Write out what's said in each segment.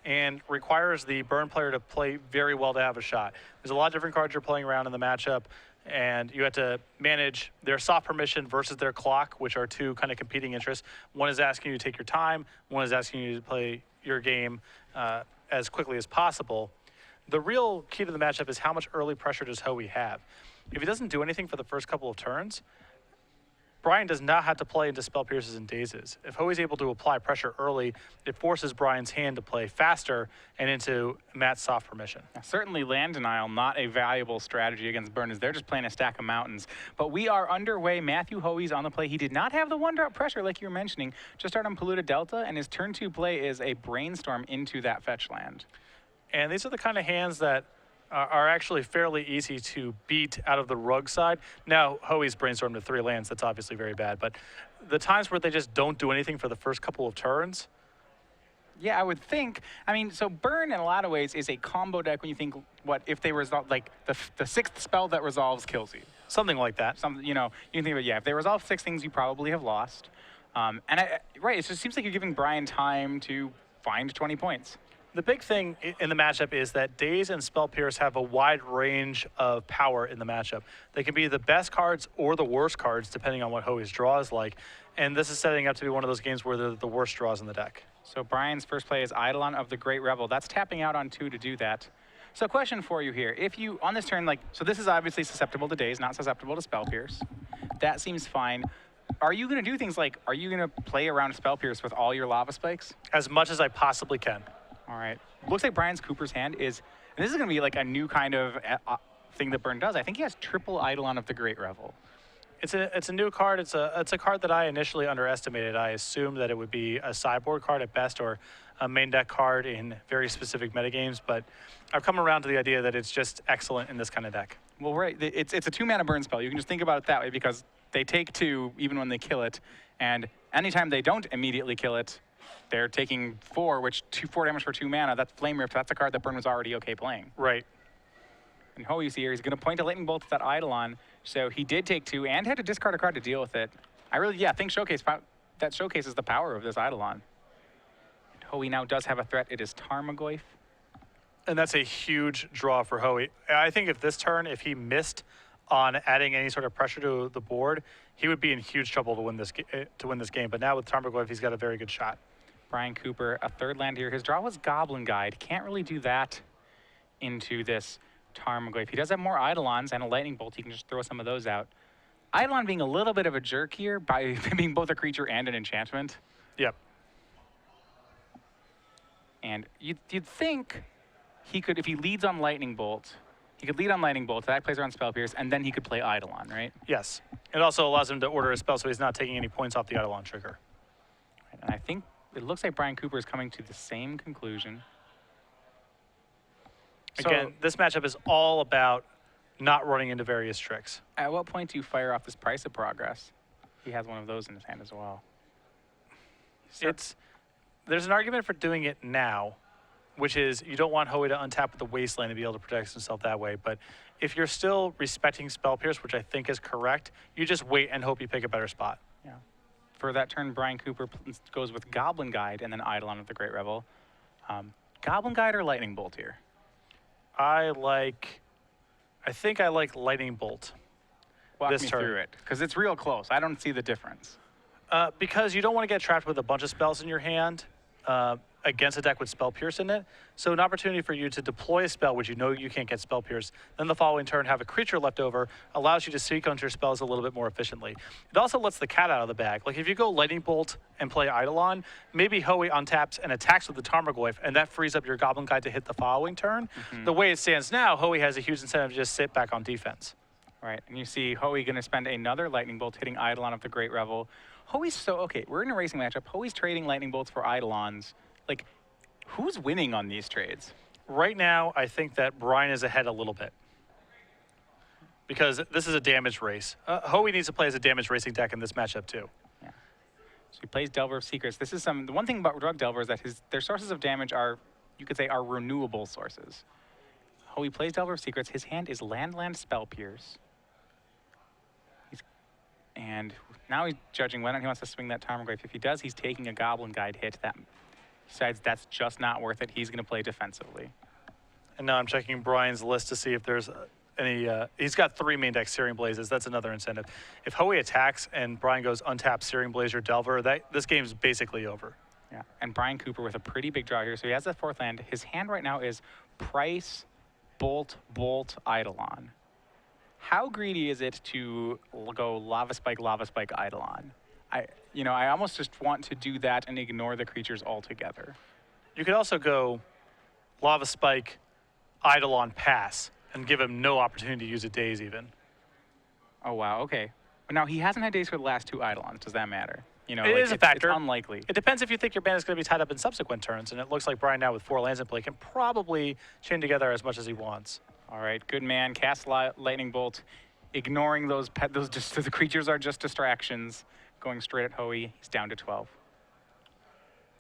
and requires the burn player to play very well to have a shot. There's a lot of different cards you're playing around in the matchup, and you have to manage their soft permission versus their clock, which are two kind of competing interests. One is asking you to take your time, one is asking you to play your game as quickly as possible. The real key to the matchup is how much early pressure does Hoey have. If he doesn't do anything for the first couple of turns, Brian does not have to play into Spell Pierces and Dazes. If Hoey's able to apply pressure early, it forces Brian's hand to play faster and into Matt's soft permission. Certainly land denial, not a valuable strategy against burners. They're just playing a stack of mountains. But we are underway. Matthew Hoey's on the play. He did not have the one-drop pressure like you were mentioning. Just started on Polluted Delta, and his turn 2 play is a Brainstorm into that fetch land. And these are the kind of hands that are actually fairly easy to beat out of the rug side. Now, Hoey's brainstormed to 3 lands. That's obviously very bad. But the times where they just don't do anything for the first couple of turns. Yeah, I would think. I mean, so Burn in a lot of ways is a combo deck when you think, what, if they resolve, like the 6th spell that resolves kills you. Something like that. Something, you know, you can think of it, yeah, if they resolve 6 things, you probably have lost. Right, it just seems like you're giving Brian time to find 20 points. The big thing in the matchup is that Daze and Spell Pierce have a wide range of power in the matchup. They can be the best cards or the worst cards, depending on what Hoey's draw is like. And this is setting up to be one of those games where they're the worst draws in the deck. So Brian's first play is Eidolon of the Great Revel. That's tapping out on 2 to do that. So question for you here. If you, on this turn, like, so this is obviously susceptible to Daze, not susceptible to Spell Pierce. That seems fine. Are you going to do things like, are you going to play around Spell Pierce with all your Lava Spikes? As much as I possibly can. All right. Looks like Brian's Cooper's hand is, and this is going to be like a new kind of thing that Burn does. I think he has triple Eidolon of the Great Revel. It's a new card. It's a card that I initially underestimated. I assumed that it would be a sideboard card at best or a main deck card in very specific metagames, but I've come around to the idea that it's just excellent in this kind of deck. Well, right. It's a 2-mana burn spell. You can just think about it that way because they take 2 even when they kill it, and anytime they don't immediately kill it, they're taking 4, which 4 damage for 2 mana. That's Flame Rift. That's a card that Burn was already okay playing. Right. And Hoey, you see here, he's going to point a Lightning Bolt at that Eidolon. So he did take 2 and had to discard a card to deal with it. I really, yeah, think that showcases the power of this Eidolon. And Hoey now does have a threat. It is Tarmogoyf. And that's a huge draw for Hoey. I think if this turn, if he missed on adding any sort of pressure to the board, he would be in huge trouble to win this game. But now with Tarmogoyf, he's got a very good shot. Brian Cooper, a 3rd land here. His draw was Goblin Guide. Can't really do that into this Tarmogoyf. He does have more Eidolons and a Lightning Bolt. He can just throw some of those out. Eidolon being a little bit of a jerk here by being both a creature and an enchantment. Yep. And you'd think he could, if he leads on Lightning Bolt, he could lead on Lightning Bolt, that plays around Spell Pierce, and then he could play Eidolon, right? Yes. It also allows him to order a spell so he's not taking any points off the Eidolon trigger. And I think it looks like Brian Cooper is coming to the same conclusion. Again, this matchup is all about not running into various tricks. At what point do you fire off this Price of Progress? He has one of those in his hand as well. There's an argument for doing it now, which is you don't want Hoey to untap with the Wasteland and be able to protect himself that way. But if you're still respecting Spell Pierce, which I think is correct, you just wait and hope you pick a better spot. Yeah. For that turn, Brian Cooper goes with Goblin Guide and then Eidolon of the Great Revel. Goblin Guide or Lightning Bolt here? I think I like Lightning Bolt. Walk this me turn. through it, because it's real close. I don't see the difference. Because you don't want to get trapped with a bunch of spells in your hand against a deck with Spell Pierce in it. So an opportunity for you to deploy a spell which you know you can't get Spell Pierce, then the following turn have a creature left over, allows you to sequence your spells a little bit more efficiently. It also lets the cat out of the bag. Like if you go Lightning Bolt and play Eidolon, maybe Hoey untaps and attacks with the Tarmogoyf, and that frees up your Goblin Guide to hit the following turn. The way it stands now, Hoey has a huge incentive to just sit back on defense. Right, and you see Hoey going to spend another Lightning Bolt hitting Eidolon of the Great Revel. Hoey's so, okay, we're in a racing matchup. Hoey's trading Lightning Bolts for Eidolons. Like, who's winning on these trades? Right now, I think that Brian is ahead a little bit. Because this is a damage race. Hoey needs to play as a damage racing deck in this matchup too. Yeah. So he plays Delver of Secrets. This is the one thing about Drug Delver is that their sources of damage are, you could say, are renewable sources. Hoey plays Delver of Secrets. His hand is Land Spell Pierce. And now he's judging whether or not he wants to swing that Tarmogoyf. If he does, he's taking a Goblin Guide hit. That Decides that's just not worth it. He's going to play defensively. And now I'm checking Brian's list to see if there's any. He's got 3 main deck Searing Blazes. That's another incentive. If Hoey attacks and Brian goes untap Searing Blaze or Delver, this game's basically over. Yeah, and Brian Cooper with a pretty big draw here. So he has that 4th land. His hand right now is Price, Bolt, Eidolon. How greedy is it to go Lava Spike, Eidolon? I almost just want to do that and ignore the creatures altogether. You could also go Lava Spike, Eidolon, pass, and give him no opportunity to use a Daze even. Oh, wow, okay. But now he hasn't had Daze for the last 2 Eidolons. Does that matter? It is a factor. It's unlikely. It depends if you think your mana is going to be tied up in subsequent turns, and it looks like Brian now with 4 lands in play can probably chain together as much as he wants. All right, good man. Cast Lightning Bolt, ignoring those the creatures are just distractions. Going straight at Hoey, he's down to 12.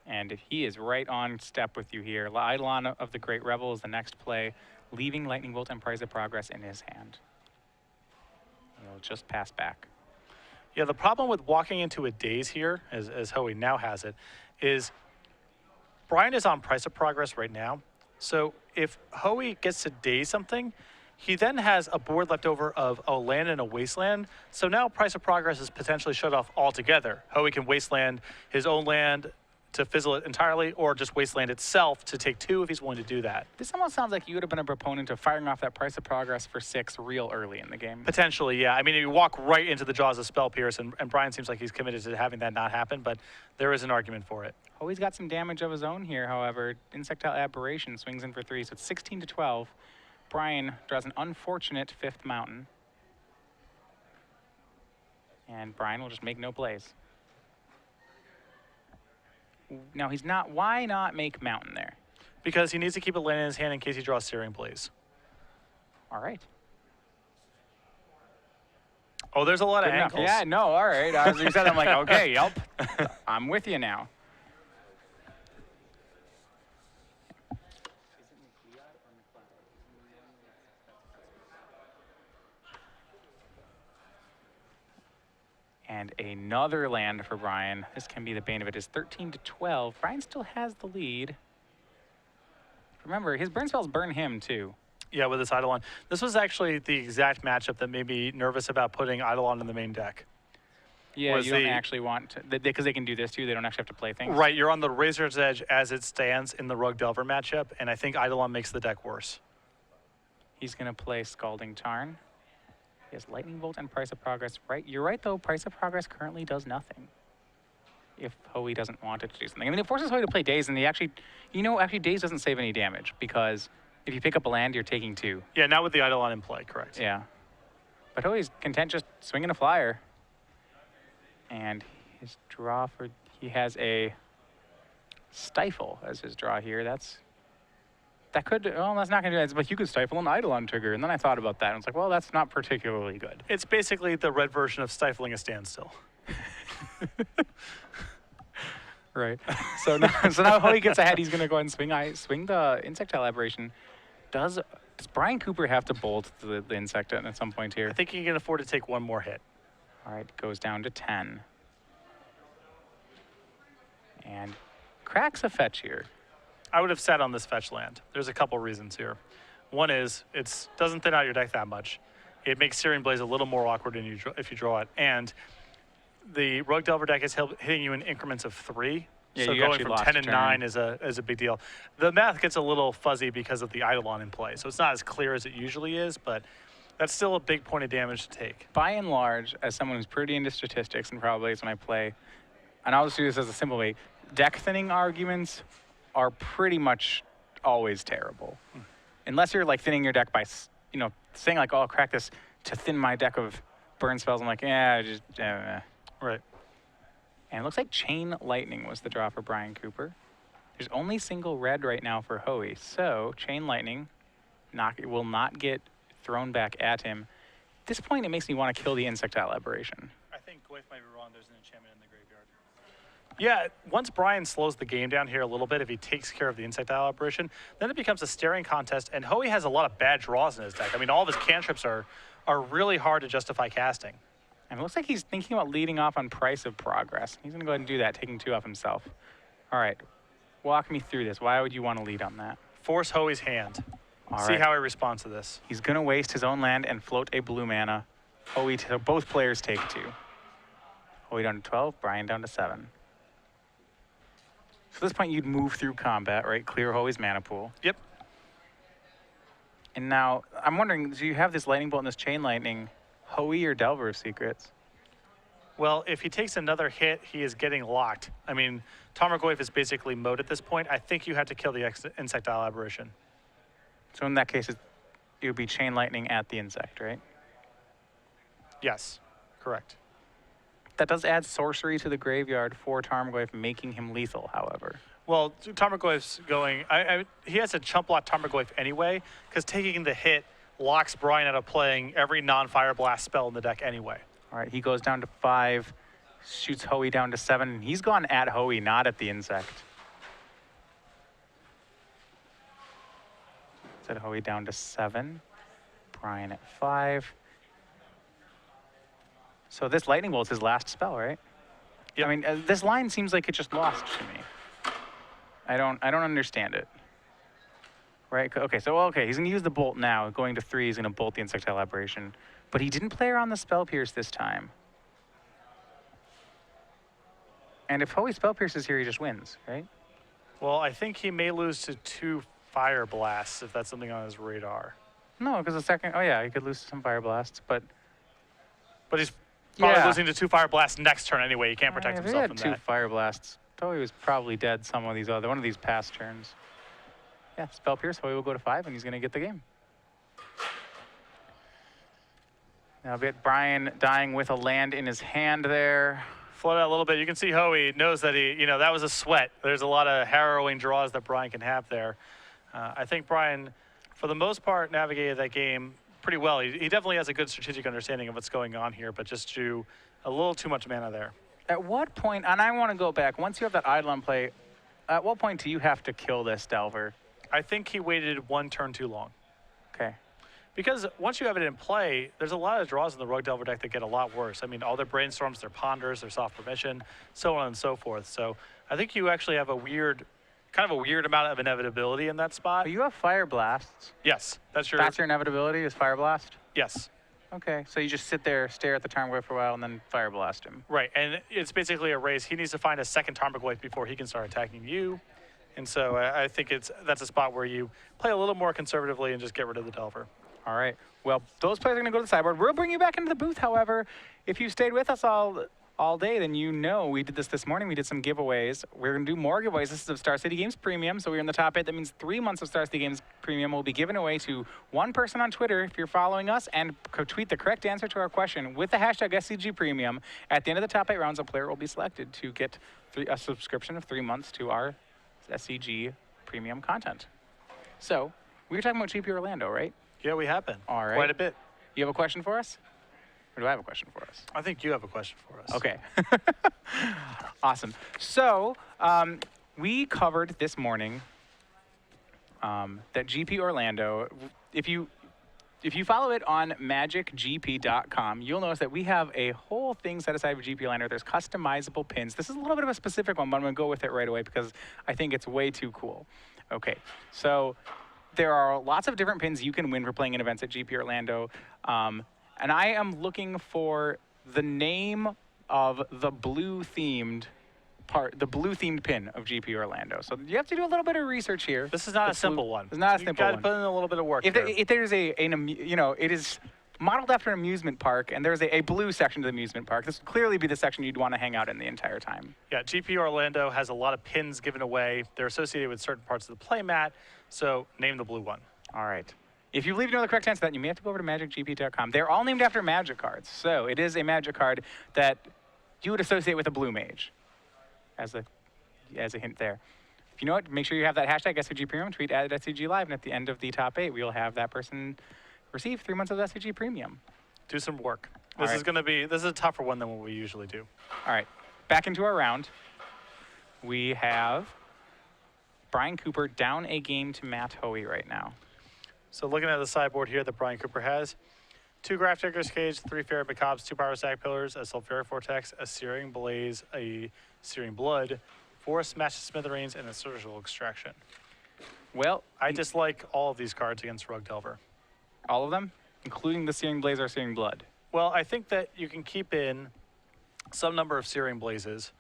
And he is right on step with you here. Eidolon of the Great Revel is the next play, leaving Lightning Bolt and Prize of Progress in his hand. He'll just pass back. Yeah, the problem with walking into a Daze here, as Hoey now has it, is Brian is on Price of Progress right now. So if Hoey gets to Daze something, he then has a board left over of a land and a wasteland. So now Price of Progress is potentially shut off altogether. Hoey can wasteland his own land to fizzle it entirely, or just wasteland itself to take 2 if he's willing to do that. This almost sounds like you would have been a proponent of firing off that Price of Progress for 6 real early in the game. Potentially, yeah. I mean, you walk right into the jaws of Spell Pierce, and Brian seems like he's committed to having that not happen, but there is an argument for it. Hoey's got some damage of his own here, however. Insectile Aberration swings in for 3, so it's 16 to 12. Brian draws an unfortunate 5th mountain. And Brian will just make no plays. Now he's not, why not make mountain there? Because he needs to keep a land in his hand in case he draws Searing Blaze. All right. Oh, there's a lot of angles. Yeah, no, all right. As you said, I'm like, okay, yep. I'm with you now. And another land for Brian. This can be the bane of it. Is 13 to 12. Brian still has the lead. Remember, his burn spells burn him too. Yeah, with his Eidolon. This was actually the exact matchup that made me nervous about putting Eidolon in the main deck. Yeah, you don't actually want to, because they can do this too. They don't actually have to play things. Right, you're on the razor's edge as it stands in the Rug Delver matchup, and I think Eidolon makes the deck worse. He's going to play Scalding Tarn. He has Lightning Bolt and Price of Progress. Right, you're right though. Price of Progress currently does nothing. If Hoey doesn't want it to do something, I mean, it forces Hoey to play Daze, and actually Daze doesn't save any damage because if you pick up a land, you're taking 2. Yeah, not with the Eidolon in play, correct? Yeah, but Hoey's content just swinging a flyer, and his draw he has a Stifle as his draw here. That's not going to do that. But you could stifle an Eidolon trigger. And then I thought about that. And it's like, well, that's not particularly good. It's basically the red version of stifling a standstill. Right. So now Hoey gets ahead. He's going to go ahead and swing the Insectile Aberration. Does Brian Cooper have to bolt the insect at some point here? I think he can afford to take 1 more hit. All right, goes down to 10. And cracks a fetch here. I would have sat on this fetch land. There's a couple reasons here. One is it doesn't thin out your deck that much. It makes Searing Blaze a little more awkward if you draw it. And the Rug Delver deck is hitting you in increments of 3. Yeah, so going from 10 and 9 is a big deal. The math gets a little fuzzy because of the Eidolon in play. So it's not as clear as it usually is, but that's still a big point of damage to take. By and large, as someone who's pretty into statistics and probabilities when I play, and I'll just do this as a simple way, deck thinning arguments are pretty much always terrible. Unless you're like thinning your deck by, saying like, oh, I'll crack this to thin my deck of burn spells. I'm like, yeah, just, Right. And it looks like Chain Lightning was the draw for Brian Cooper. There's only single red right now for Hoey. So Chain Lightning will not get thrown back at him. At this point, it makes me want to kill the Insectile Aberration. I think Goyf might be wrong. There's an enchantment in the graveyard. Yeah, once Brian slows the game down here a little bit, if he takes care of the Insectile Aberration, then it becomes a staring contest, and Hoey has a lot of bad draws in his deck. I mean, all of his cantrips are really hard to justify casting. And it looks like he's thinking about leading off on Price of Progress. He's going to go ahead and do that, taking 2 off himself. All right. Walk me through this. Why would you want to lead on that? Force Hoey's hand. All See right. how he responds to this. He's going to waste his own land and float a blue mana. Hoey, both players take 2. Hoey down to 12, Brian down to 7. So at this point, you'd move through combat, right? Clear Hoey's mana pool. Yep. And now, I'm wondering, do you have this lightning bolt and this chain lightning, Hoey or Delver of Secrets? Well, if he takes another hit, he is getting locked. I mean, Tarmogoyf is basically mowed at this point. I think you had to kill the Insectile Aberration. So in that case, it would be chain lightning at the insect, right? Yes, correct. That does add sorcery to the graveyard for Tarmogoyf, making him lethal, however. Well, Tarmogoyf's going... he has to chump block Tarmogoyf anyway, because taking the hit locks Brian out of playing every non-Fire Blast spell in the deck anyway. All right, he goes down to 5, shoots Hoey down to 7, and he's gone at Hoey, not at the insect. Set Hoey down to 7, Brian at 5. So this lightning bolt's his last spell, right? Yep. I mean, this line seems like it just lost to me. I don't understand it. Right? Okay, he's gonna use the bolt now. Going to 3, he's gonna bolt the Insectile Aberration. But he didn't play around the Spell Pierce this time. And if Hoey Spell Pierce is here, he just wins, right? Well, I think he may lose to 2 Fire Blasts if that's something on his radar. No, because the second, oh yeah, he could lose to some Fire Blasts, but But he's probably yeah. losing to 2 Fire Blasts next turn anyway. He can't protect if himself he from had 2 that. Fire Blasts, Hoey was probably dead one of these past turns. Yeah, Spell Pierce, Hoey will go to 5, and he's gonna get the game. Now we get Brian dying with a land in his hand there. Float out a little bit. You can see Hoey knows that that was a sweat. There's a lot of harrowing draws that Brian can have there. I think Brian, for the most part, navigated that game pretty well. He definitely has a good strategic understanding of what's going on here, but just drew a little too much mana there. At what point, and I want to go back, once you have that Eidolon play, at what point do you have to kill this Delver? I think he waited 1 turn too long. Okay. Because once you have it in play, there's a lot of draws in the Rogue Delver deck that get a lot worse. I mean, all their Brainstorms, their Ponders, their Soft Permission, so on and so forth. So I think you actually have kind of a weird amount of inevitability in that spot. But you have Fire Blasts. Yes, that's your inevitability is Fire Blast? Yes. Okay, so you just sit there, stare at the Tarmogoyf for a while, and then Fire Blast him. Right, and it's basically a race. He needs to find a second Tarmogoyf before he can start attacking you. And so I think that's a spot where you play a little more conservatively and just get rid of the Delver. All right. Well, those players are going to go to the sideboard. We'll bring you back into the booth, however. If you stayed with us all day, then you know we did this morning. We did some giveaways. We're going to do more giveaways. This is of Star City Games Premium, so we're in the top 8. That means 3 months of Star City Games Premium will be given away to one person on Twitter if you're following us and tweet the correct answer to our question with the hashtag SCG Premium. At the end of the top 8 rounds, a player will be selected to get a subscription of 3 months to our SCG Premium content. So we were talking about GP Orlando, right? Yeah, we have been. All right. Quite a bit. You have a question for us? Or do I have a question for us? I think you have a question for us. Okay. Awesome. So we covered this morning that GP Orlando, if you follow it on magicgp.com, you'll notice that we have a whole thing set aside for GP Orlando. There's customizable pins. This is a little bit of a specific one, but I'm going to go with it right away because I think it's way too cool. Okay, so there are lots of different pins you can win for playing in events at GP Orlando. And I am looking for the name of the blue-themed pin of GP Orlando. So you have to do a little bit of research here. This is not a simple one. It's not a simple one. You've got to put in a little bit of work If here. there's it is modeled after an amusement park, and there's a blue section to the amusement park. This would clearly be the section you'd want to hang out in the entire time. Yeah, GP Orlando has a lot of pins given away. They're associated with certain parts of the playmat, so name the blue one. All right. If you believe you know the correct answer to that, you may have to go over to magicgp.com. They're all named after Magic cards. So it is a Magic card that you would associate with a blue mage, as a hint there. If you know it, make sure you have that hashtag SCG Premium, tweet at SCG Live, and at the end of the top 8, we'll have that person receive 3 months of SCG Premium. Do some work. All This is a tougher one than what we usually do. All right, back into our round. We have Brian Cooper down a game to Matt Hoey right now. So looking at the sideboard here that Brian Cooper has, 2 Graph Digger's Cage, 3 Fairy Macabres, 2 Power Stack Pillars, a Sulphuric Vortex, a Searing Blaze, a Searing Blood, Force, Smash to Smithereens, and a Surgical Extraction. Well, I dislike all of these cards against Rogue Delver. all of them, including the Searing Blaze or Searing Blood. Well, I think that you can keep in some number of Searing Blazes,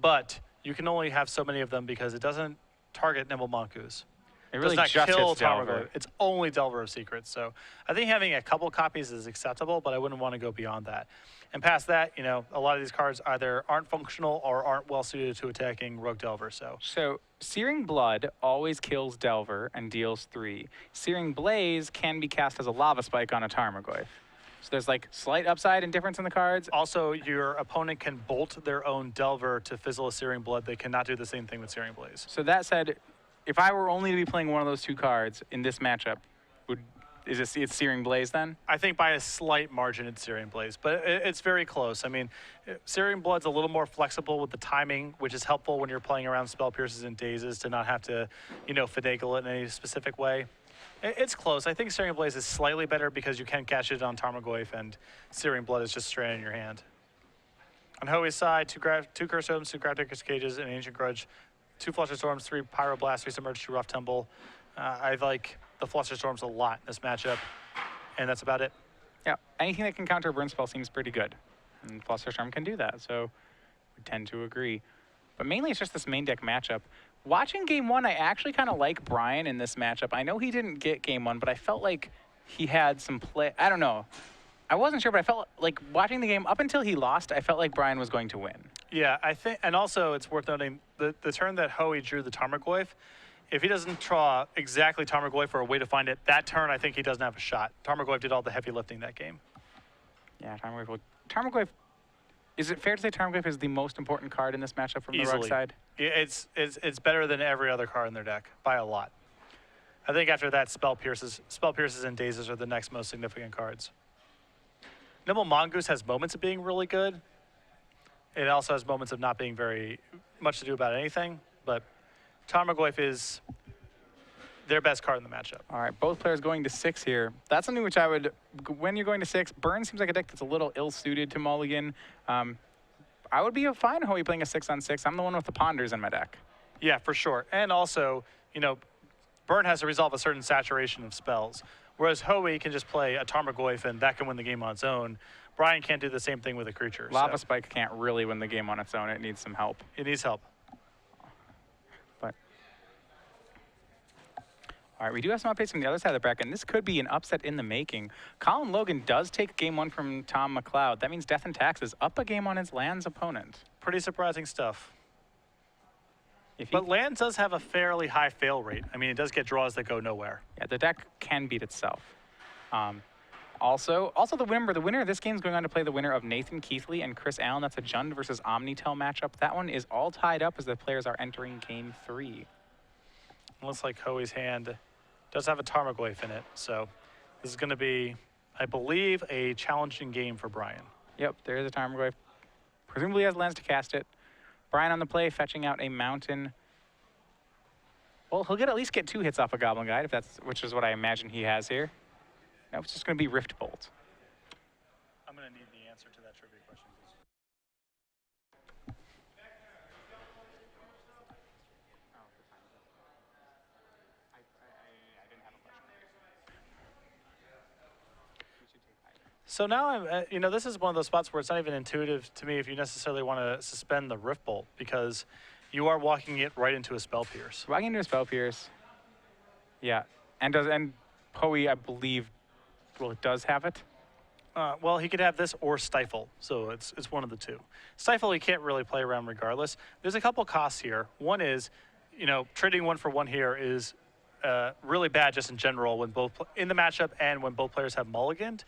but you can only have so many of them because it doesn't target Nimble Mongoose. It really does just not kill hits Delver. Tarmogoyf. It's only Delver of Secrets. So I think having a couple copies is acceptable, but I wouldn't want to go beyond that. And past that, you know, a lot of these cards either aren't functional or aren't well suited to attacking Rogue Delver. So Searing Blood always kills Delver and deals 3. Searing Blaze can be cast as a Lava Spike on a Tarmogoyf. So there's like slight upside and difference in the cards. Also, your opponent can bolt their own Delver to fizzle a Searing Blood. They cannot do the same thing with Searing Blaze. So that said, if I were only to be playing one of those 2 cards in this matchup, it's Searing Blaze then? I think by a slight margin it's Searing Blaze, but it's very close. I mean, Searing Blood's a little more flexible with the timing, which is helpful when you're playing around Spell Pierces and Dazes to not have to, you know, finagle it in any specific way. It's close. I think Searing Blaze is slightly better because you can catch it on Tarmogoyf, and Searing Blood is just straight in your hand. On Hoey's side, 2 Curse Totems, 2 Grafdigger's Cages, an Ancient Grudge, 2 Fluster Storms, 3 Pyroblast, 3 Submerge, 2 Rough Tumble. I like the Fluster Storms a lot in this matchup, and that's about it. Yeah, anything that can counter a burn spell seems pretty good. And Fluster Storm can do that, so we tend to agree. But mainly it's just this main deck matchup. Watching game 1, I actually kind of like Brian in this matchup. I know he didn't get game 1, but I felt like he had some play. I don't know. I wasn't sure, but I felt like watching the game up until he lost, I felt like Brian was going to win. Yeah, I think, and also it's worth noting the turn that Hoey drew the Tarmogoyf, if he doesn't draw exactly Tarmogoyf or a way to find it, that turn I think he doesn't have a shot. Tarmogoyf did all the heavy lifting that game. Yeah, Tarmogoyf, is it fair to say Tarmogoyf is the most important card in this matchup from the Rogue side? It's better than every other card in their deck by a lot. I think after that, Spell Pierces and Dazes are the next most significant cards. Nimble Mongoose has moments of being really good. It also has moments of not being very much to do about anything, but Tarmogoyf is their best card in the matchup. All right, both players going to 6 here. That's something which I would, when you're going to 6, Burn seems like a deck that's a little ill-suited to Mulligan. I would be fine Hoey playing a 6-on-6. I'm the one with the Ponders in my deck. Yeah, for sure. And also, you know, Burn has to resolve a certain saturation of spells, whereas Hoey can just play a Tarmogoyf and that can win the game on its own. Brian can't do the same thing with a creature. Lava Spike can't really win the game on its own. It needs some help. It needs help. But all right, we do have some updates from the other side of the bracket, and this could be an upset in the making. Colin Logan does take game 1 from Tom McLeod. That means Death and Taxes up a game on his Lands opponent. Pretty surprising stuff. But Lands does have a fairly high fail rate. I mean, it does get draws that go nowhere. Yeah, the deck can beat itself. Also the winner of this game is going on to play the winner of Nathan Keithley and Chris Allen. That's a Jund versus Omnitel matchup. That one is all tied up as the players are entering game 3. Looks like Hoey's hand does have a Tarmogoyf in it, so this is going to be, I believe, a challenging game for Brian. Yep, there is a Tarmogoyf. Presumably has Lands to cast it. Brian on the play, fetching out a Mountain. Well, he'll at least get 2 hits off a Goblin Guide, which is what I imagine he has here. No, it's just going to be Rift Bolt. I'm going to need the answer to that trivia question, please. I didn't have a question. So now I'm, you know, this is one of those spots where it's not even intuitive to me if you necessarily want to suspend the Rift Bolt because you are walking it right into a Spell Pierce. Walking into a Spell Pierce. Yeah, and Hoey, I believe, well, it does have it. Well, he could have this or Stifle, so it's one of the two. Stifle, he can't really play around regardless. There's a couple costs here. One is, you know, trading 1 for 1 here is really bad just in general when in the matchup and when both players have mulliganed.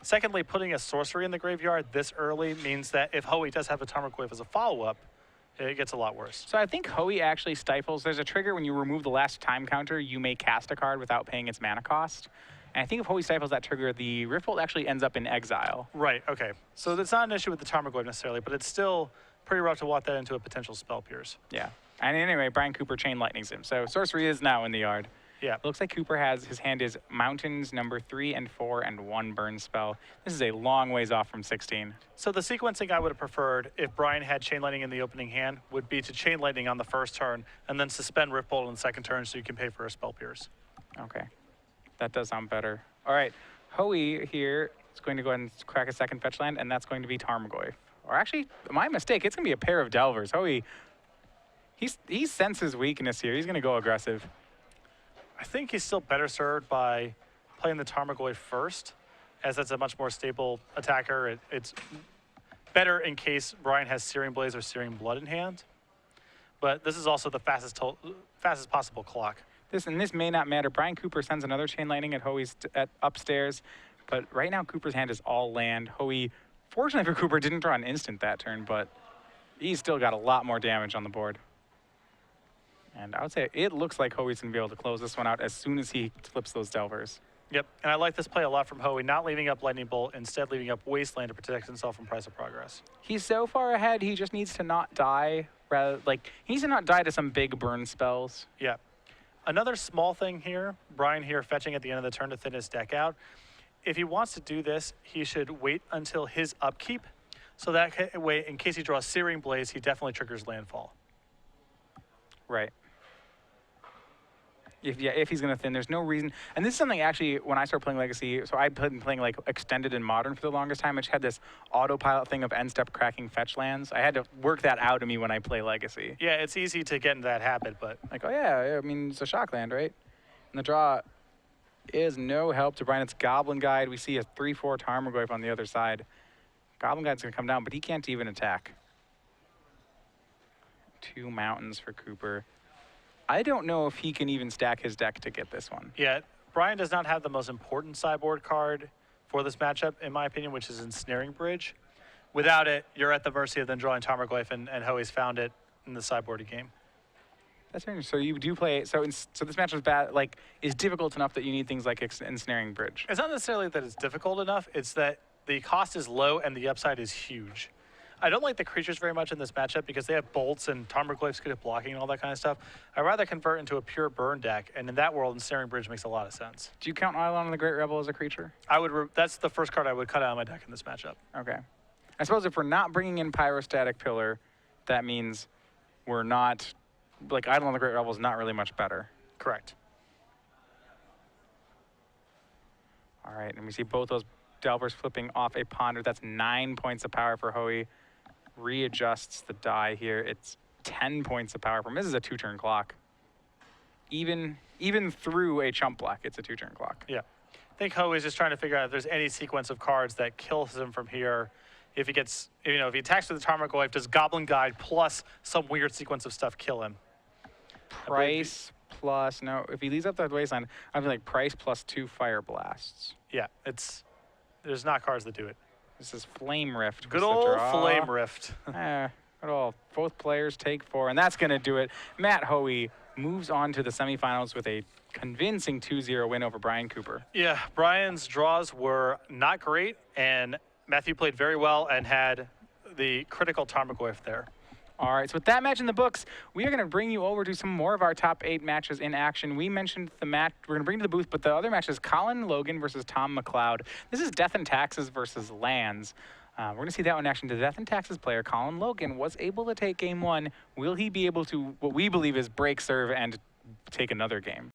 Secondly, putting a sorcery in the graveyard this early means that if Hoey does have a Tarmogoyf as a follow-up, it gets a lot worse. So I think Hoey actually stifles. There's a trigger when you remove the last time counter, you may cast a card without paying its mana cost. And I think if Hoey stifles that trigger, the Rift Bolt actually ends up in exile. Right, okay. So that's not an issue with the Tarmogoyf necessarily, but it's still pretty rough to walk that into a potential Spell Pierce. Yeah. And anyway, Brian Cooper chain lightnings him. So sorcery is now in the yard. Yeah. It looks like Cooper has, his hand is Mountains number 3 and 4 and 1 burn spell. This is a long ways off from 16. So the sequencing I would have preferred if Brian had Chain Lightning in the opening hand would be to Chain Lightning on the first turn and then suspend Rift Bolt on the second turn so you can pay for a Spell Pierce. Okay. That does sound better. All right. Hoey here is going to go ahead and crack a second fetch land, and that's going to be Tarmogoyf. Or actually, my mistake, it's going to be a pair of Delvers. Hoey, he senses weakness here. He's going to go aggressive. I think he's still better served by playing the Tarmogoyf first, as that's a much more stable attacker. It's better in case Brian has Searing Blaze or Searing Blood in hand. But this is also the fastest possible clock. This may not matter. Brian Cooper sends another Chain Lightning at Hoey's upstairs, but right now Cooper's hand is all land. Hoey, fortunately for Cooper, didn't draw an instant that turn, but he's still got a lot more damage on the board. And I would say it looks like Hoey's going to be able to close this one out as soon as he flips those Delvers. Yep, and I like this play a lot from Hoey, not leaving up Lightning Bolt, instead leaving up Wasteland to protect himself from Price of Progress. He's so far ahead, he just needs to not die. He needs to not die to some big burn spells. Yeah. Another small thing here, Brian here fetching at the end of the turn to thin his deck out. If he wants to do this, he should wait until his upkeep, so that way, in case he draws Searing Blaze, he definitely triggers landfall. Right. If he's going to thin, there's no reason. And this is something actually, when I started playing Legacy, so I've been playing like Extended and Modern for the longest time, which had this autopilot thing of end step cracking fetch lands. I had to work that out of me when I play Legacy. Yeah, it's easy to get into that habit, but... Like, oh yeah, I mean, it's a shock land, right? And the draw is no help to Brian. It's Goblin Guide. We see a 3/4 Tarmogoyf on the other side. Goblin Guide's going to come down, but he can't even attack. 2 Mountains for Cooper. I don't know if he can even stack his deck to get this one. Yeah, Brian does not have the most important sideboard card for this matchup, in my opinion, which is Ensnaring Bridge. Without it, you're at the mercy of then drawing Tarmogoyf, and Hoey's found it in the sideboard game. That's interesting. So you do play, so this matchup is bad, like, is difficult enough that you need things like Ensnaring Bridge. It's not necessarily that it's difficult enough, it's that the cost is low and the upside is huge. I don't like the creatures very much in this matchup because they have bolts and Tarmogoyf's good at blocking and all that kind of stuff. I'd rather convert into a pure burn deck, and in that world, Ensnaring Bridge makes a lot of sense. Do you count Eidolon and the Great Rebel as a creature? That's the first card I would cut out of my deck in this matchup. Okay. I suppose if we're not bringing in Pyrostatic Pillar, that means we're not, like, Eidolon and the Great Rebel is not really much better. Correct. All right, and we see both those Delvers flipping off a Ponder. That's 9 points of power for Hoey. Readjusts the die here. It's 10 points of power for him. This is a 2-turn clock. Even through a chump block, it's a 2-turn clock. Yeah. I think Hoey's just trying to figure out if there's any sequence of cards that kills him from here. If he gets, if he attacks with the Tarmogoyf, does Goblin Guide plus some weird sequence of stuff kill him? Price plus, no, if he leaves up that wasteland, I'd be like price plus 2 Fire Blasts. Yeah, there's not cards that do it. This is Flame Rift. Good old Flame Rift. Good old, both players take 4, and that's going to do it. Matt Hoey moves on to the semifinals with a convincing 2-0 win over Brian Cooper. Yeah, Brian's draws were not great, and Matthew played very well and had the critical Tarmogoyf there. All right, so with that match in the books, we are going to bring you over to some more of our top 8 matches in action. We mentioned the match we're going to bring to the booth, but the other match is Colin Logan versus Tom McLeod. This is Death and Taxes versus Lands. We're going to see that one in action. The Death and Taxes player, Colin Logan, was able to take game 1. Will he be able to, what we believe is break serve and take another game?